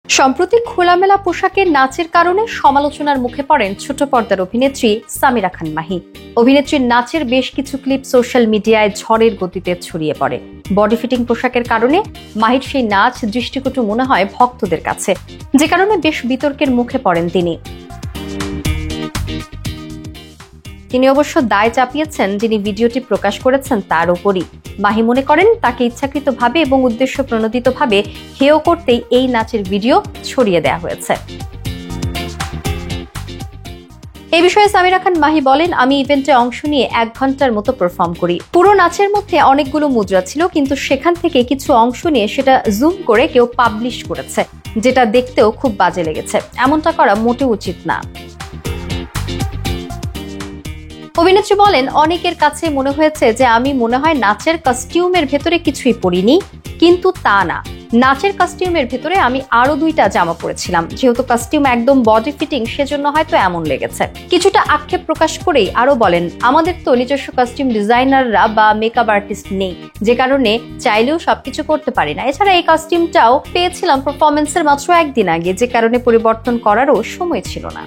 সম্প্রতি খোলামেলা পোশাকে নাচের কারণে সমালোচনার মুখে পড়েন ছোট পর্দার অভিনেত্রী সামিরা খান মাহি। অভিনেত্রীর নাচের বেশ কিছু ক্লিপ সোশ্যাল মিডিয়ায় ঝড়ের গতিতে ছড়িয়ে পড়ে। বডি ফিটিং পোশাকের কারণে মাহির সেই নাচ দৃষ্টিকটু মনে হয় ভক্তদের কাছে, যে কারণে বেশ বিতর্কের মুখে পড়েন তিনি অবশ্য দায় চাপিয়েছেন যিনি ভিডিওটি প্রকাশ করেছেন তার উপরই। মাহি মনে করেন তাকে ইচ্ছাকৃতভাবে এবং উদ্দেশ্য প্রণোদিতভাবে হেয় করতেই এই নাচের ভিডিও ছড়িয়ে দেওয়া হয়েছে। এই বিষয়ে সামিরা খান মাহি বলেন, আমি ইভেন্টে অংশ নিয়ে 1 ঘন্টার মতো পারফর্ম করি। পুরো নাচের মধ্যে অনেকগুলো মুদ্রা ছিল, কিন্তু সেখান থেকে কিছু অংশ নিয়ে সেটা জুম করে কেউ পাবলিশ করেছে, যেটা দেখতেও খুব বাজে লেগেছে। এমনটা করা মোটেও উচিত না। অভিনেত্রী বলেন, অনেকের কাছে মনে হয়েছে যে আমি মনে হয় নাচের কস্টিউমের ভেতরে কিছুই পরিনি, কিন্তু তা না। নাচের কস্টিউমের ভেতরে আমি আরো 2টা জামা পরেছিলাম। যেহেতু কস্টিউম একদম বডি ফিটিং, সেজন্য হয়তো এমন লেগেছে। কিছুটা আক্ষেপ প্রকাশ করেই আরো বলেন, আমাদের তো নিজস্ব কস্টিউম ডিজাইনাররা বা মেকআপ আর্টিস্ট নেই, যে কারণে চাইলেও সবকিছু করতে পারি না। এছাড়া এই কস্টিউমটাও পেয়েছিলাম পারফরমেন্সের মাত্র 1 দিন আগে, যে কারণে পরিবর্তন করারও সময় ছিল না।